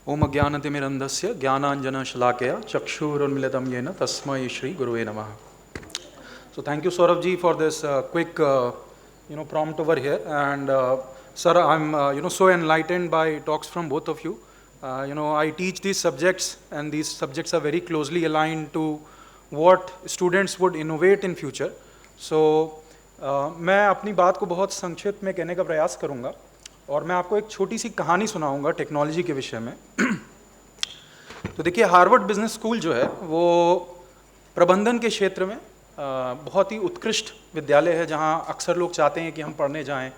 ओम अज्ञानतिमिरन्धस्य ज्ञानाञ्जनशलाकया चक्षुरुन्मिलितं येन तस्मै श्री गुरुवे नमः. So thank you Saurabh ji for this quick prompt over here, and sir, I'm so enlightened by talks from both of you. I teach these subjects, and these subjects are very closely aligned to what students would innovate in future. So मैं अपनी बात को बहुत संक्षिप्त में कहने का प्रयास करूँगा और मैं आपको एक छोटी सी कहानी सुनाऊंगा टेक्नोलॉजी के विषय में. तो देखिए, हार्वर्ड बिजनेस स्कूल जो है वो प्रबंधन के क्षेत्र में बहुत ही उत्कृष्ट विद्यालय है, जहां अक्सर लोग चाहते हैं कि हम पढ़ने जाएं.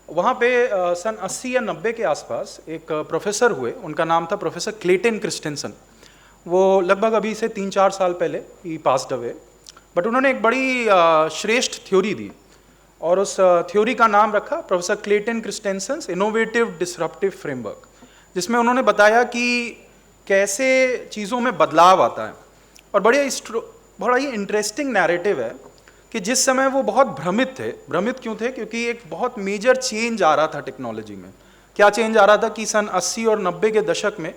वहां पे सन 80 या 90 के आसपास एक प्रोफेसर हुए, उनका नाम था प्रोफेसर क्लेटन क्रिस्टेंसन. वो लगभग अभी से 3-4 साल पहले ही पास्ड अवे, बट उन्होंने एक बड़ी श्रेष्ठ थ्योरी दी और उस थ्योरी का नाम रखा professor Clayton Christensen's innovative disruptive framework, जिसमें उन्होंने बताया कि कैसे चीज़ों में बदलाव आता है. और बड़ा ही इंटरेस्टिंग नैरेटिव है कि जिस समय वो बहुत भ्रमित थे. भ्रमित क्यों थे? क्योंकि एक बहुत मेजर चेंज आ रहा था टेक्नोलॉजी में. क्या चेंज आ रहा था कि सन 80 और 90 के दशक में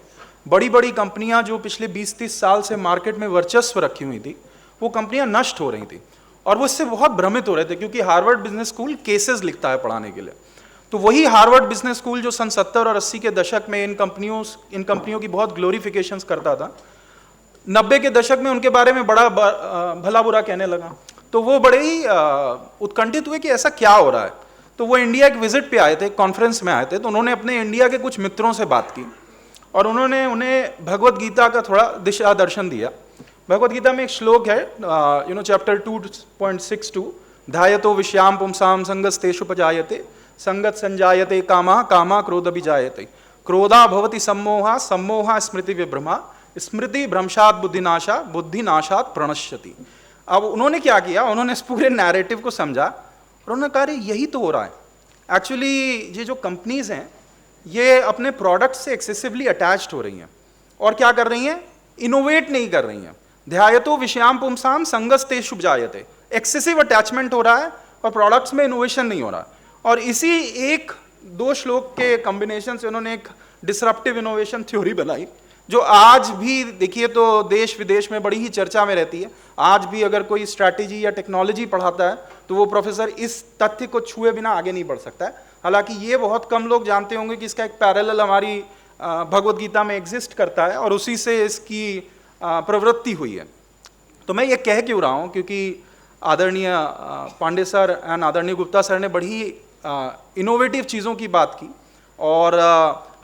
बड़ी बड़ी कंपनियां जो पिछले 20-30 साल से मार्केट में वर्चस्व रखी हुई थी, वो कंपनियां नष्ट हो रही थी. और वो इससे बहुत भ्रमित हो रहे थे, क्योंकि हार्वर्ड बिजनेस स्कूल केसेस लिखता है पढ़ाने के लिए. तो वही हार्वर्ड बिजनेस स्कूल जो सन 70 और 80 के दशक में इन कंपनियों की बहुत ग्लोरिफिकेशंस करता था, 90 के दशक में उनके बारे में बड़ा भला बुरा कहने लगा. तो वो बड़े ही उत्कंठित हुए कि ऐसा क्या हो रहा है. तो वो इंडिया एक विजिट पे आए थे, कॉन्फ्रेंस में आए थे. तो उन्होंने अपने इंडिया के कुछ मित्रों से बात की और उन्होंने उन्हें भगवद गीता का थोड़ा दिशा दर्शन दिया. भगवद गीता में एक श्लोक है, चैप्टर 2.62, ध्यायतो विषयाम पुंसाम संगस्तेषुपजायते संगत संजायते कामा कामा क्रोधभिजायते क्रोधा भवति सम्मोहा सम्मोहा स्मृति विभ्रमा स्मृति भ्रंशात् बुद्धिनाशा बुद्धिनाशात् प्रणश्यति. अब उन्होंने क्या किया, उन्होंने इस पूरे नैरेटिव को समझा और उन्होंने कहा यही तो हो रहा है. एक्चुअली ये जो कंपनीज हैं ये अपने प्रोडक्ट से एक्सेसिवली अटैच्ड हो रही हैं और क्या कर रही हैं, इनोवेट नहीं कर रही हैं. ध्यायतो विषयाम पुंसाम संगस्तेषु जायते, एक्सेसिव अटैचमेंट हो रहा है और प्रोडक्ट्स में इनोवेशन नहीं हो रहा. और इसी 1-2 श्लोक के कॉम्बिनेशन से उन्होंने एक डिसरप्टिव इनोवेशन थ्योरी बनाई, जो आज भी देखिए तो देश विदेश में बड़ी ही चर्चा में रहती है. आज भी अगर कोई स्ट्रैटेजी या टेक्नोलॉजी पढ़ाता है तो वो प्रोफेसर इस तथ्य को छुए बिना आगे नहीं बढ़ सकता है. हालांकि ये बहुत कम लोग जानते होंगे कि इसका एक पैरेलल हमारी भगवद गीता में एग्जिस्ट करता है और उसी से इसकी प्रवृत्ति हुई है. तो मैं ये कह क्यों रहा हूँ, क्योंकि आदरणीय पांडे सर एंड आदरणीय गुप्ता सर ने बड़ी इनोवेटिव चीज़ों की बात की और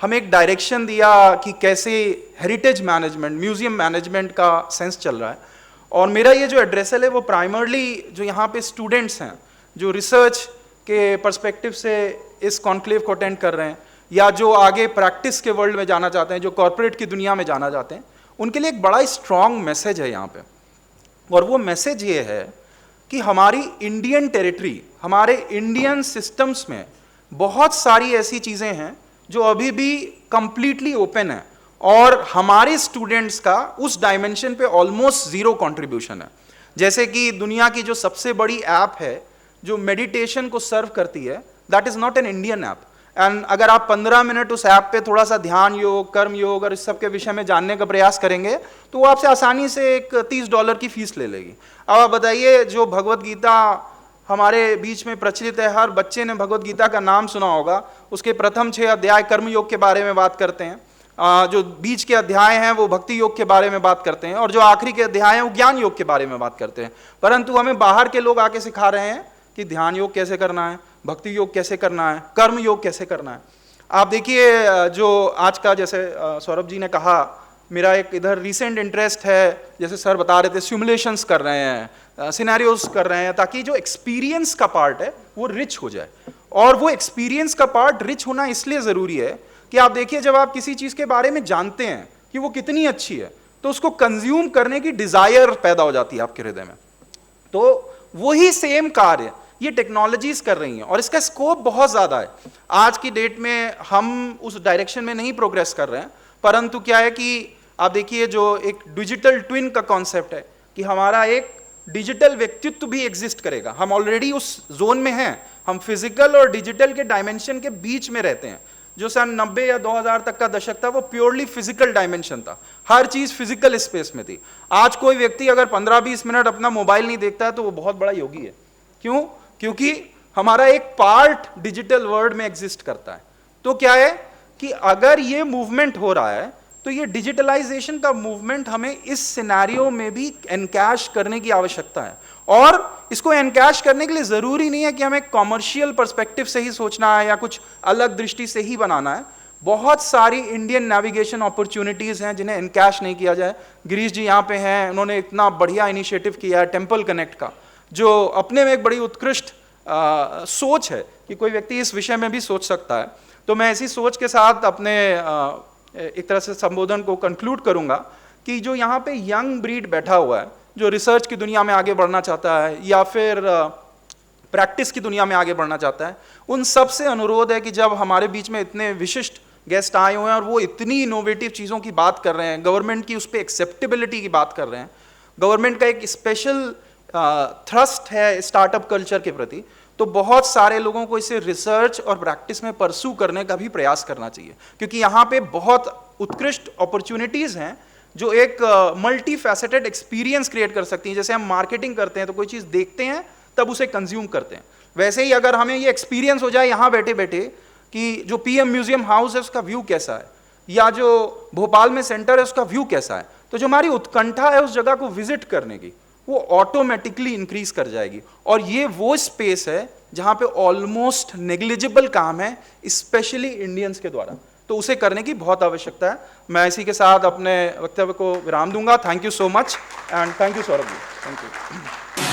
हमें एक डायरेक्शन दिया कि कैसे हेरिटेज मैनेजमेंट, म्यूजियम मैनेजमेंट का सेंस चल रहा है. और मेरा ये जो एड्रेसल है वो प्राइमरली जो यहाँ पे स्टूडेंट्स हैं जो रिसर्च के पर्सपेक्टिव से इस कॉन्क्लेव को अटेंड कर रहे हैं या जो आगे प्रैक्टिस के वर्ल्ड में जाना चाहते हैं, जो कॉर्पोरेट की दुनिया में जाना चाहते हैं, उनके लिए एक बड़ा ही स्ट्रॉन्ग मैसेज है यहाँ पे. और वो मैसेज ये है कि हमारी इंडियन टेरिटरी, हमारे इंडियन सिस्टम्स में बहुत सारी ऐसी चीज़ें हैं जो अभी भी कंप्लीटली ओपन है और हमारे स्टूडेंट्स का उस डायमेंशन पे ऑलमोस्ट ज़ीरो कंट्रीब्यूशन है. जैसे कि दुनिया की जो सबसे बड़ी ऐप है जो मेडिटेशन को सर्व करती है, that is not an Indian app. And अगर आप 15 मिनट उस ऐप पे थोड़ा सा ध्यान योग, कर्म योग और इस सब के विषय में जानने का प्रयास करेंगे तो वो आपसे आसानी से एक $30 की फीस ले लेगी. अब आप बताइए, जो भगवद गीता हमारे बीच में प्रचलित है, हर बच्चे ने भगवद गीता का नाम सुना होगा. उसके प्रथम 6 अध्याय कर्म योग के बारे में बात करते हैं, जो बीच के अध्याय हैं वो भक्ति योग के बारे में बात करते हैं और जो आखिरी के अध्याय हैं वो ज्ञान योग के बारे में बात करते हैं. परंतु हमें बाहर के लोग आके सिखा रहे हैं कि ध्यान योग कैसे करना है, भक्ति योग कैसे करना है, कर्म योग कैसे करना है. आप देखिए, जो आज का, जैसे सौरभ जी ने कहा, मेरा एक इधर रिसेंट इंटरेस्ट है, जैसे सर बता रहे थे, सिमुलेशंस कर रहे हैं, सिनेरियोज कर रहे हैं, ताकि जो एक्सपीरियंस का पार्ट है वो रिच हो जाए. और वो एक्सपीरियंस का पार्ट रिच होना इसलिए ज़रूरी है कि आप देखिए, जब आप किसी चीज़ के बारे में जानते हैं कि वो कितनी अच्छी है तो उसको कंज्यूम करने की डिज़ायर पैदा हो जाती है आपके हृदय में. तो वही सेम कार्य ये टेक्नोलॉजीज कर रही हैं और इसका स्कोप बहुत ज़्यादा है. आज की डेट में हम उस डायरेक्शन में नहीं प्रोग्रेस कर रहे हैं, परंतु क्या है कि आप देखिए, जो एक डिजिटल ट्विन का कॉन्सेप्ट है कि हमारा एक डिजिटल व्यक्तित्व भी एग्जिस्ट करेगा. हम ऑलरेडी उस जोन में हैं, हम फिजिकल और डिजिटल के डायमेंशन के बीच में रहते हैं. जो सन 90 या 2000 तक का दशक था, वो प्योरली फिजिकल डायमेंशन था, हर चीज फिजिकल स्पेस में थी। आज कोई व्यक्ति अगर 15-20 मिनट अपना मोबाइल नहीं देखता है तो वो बहुत बड़ा योगी है। क्यों? क्योंकि हमारा एक पार्ट डिजिटल वर्ल्ड में एग्जिस्ट करता है। तो क्या है कि अगर ये मूवमेंट हो रहा है तो ये डिजिटलाइजेशन का मूवमेंट हमें इस सिनेरियो में भी एनकैश करने की आवश्यकता है। और इसको एनकैश करने के लिए जरूरी नहीं है कि हमें कॉमर्शियल पर्सपेक्टिव से ही सोचना है या कुछ अलग दृष्टि से ही बनाना है। बहुत सारी इंडियन नेविगेशन अपॉर्चुनिटीज हैं जिन्हें एनकैश नहीं किया जाए। गिरीश जी यहाँ पे हैं, उन्होंने इतना बढ़िया इनिशिएटिव किया है टेम्पल कनेक्ट का, जो अपने में एक बड़ी उत्कृष्ट सोच है कि कोई व्यक्ति इस विषय में भी सोच सकता है। तो मैं ऐसी सोच के साथ अपने एक तरह से संबोधन को कंक्लूड करूंगा कि जो यहाँ पे यंग ब्रीड बैठा हुआ है, जो रिसर्च की दुनिया में आगे बढ़ना चाहता है या फिर प्रैक्टिस की दुनिया में आगे बढ़ना चाहता है, उन सब से अनुरोध है कि जब हमारे बीच में इतने विशिष्ट गेस्ट आए हुए हैं और वो इतनी इनोवेटिव चीज़ों की बात कर रहे हैं, गवर्नमेंट की उस पर एक्सेप्टेबिलिटी की बात कर रहे हैं, गवर्नमेंट का एक स्पेशल थ्रस्ट है स्टार्टअप कल्चर के प्रति, तो बहुत सारे लोगों को इसे रिसर्च और प्रैक्टिस में परसू करने का भी प्रयास करना चाहिए। क्योंकि यहाँ पे बहुत उत्कृष्ट अपॉर्चुनिटीज़ हैं जो एक मल्टी फैसेटेड एक्सपीरियंस क्रिएट कर सकती हैं। जैसे हम मार्केटिंग करते हैं तो कोई चीज़ देखते हैं तब उसे कंज्यूम करते हैं, वैसे ही अगर हमें ये एक्सपीरियंस हो जाए यहाँ बैठे बैठे कि जो पीएम म्यूजियम हाउस है उसका व्यू कैसा है, या जो भोपाल में सेंटर है उसका व्यू कैसा है, तो जो हमारी उत्कंठा है उस जगह को विजिट करने की, वो ऑटोमेटिकली इंक्रीज कर जाएगी। और ये वो स्पेस है जहाँ पे ऑलमोस्ट नेग्लिजिबल काम है, स्पेशली इंडियंस के द्वारा, तो उसे करने की बहुत आवश्यकता है। मैं इसी के साथ अपने वक्तव्य को विराम दूंगा। Thank you so much and thank you Saurabh ji. Thank you.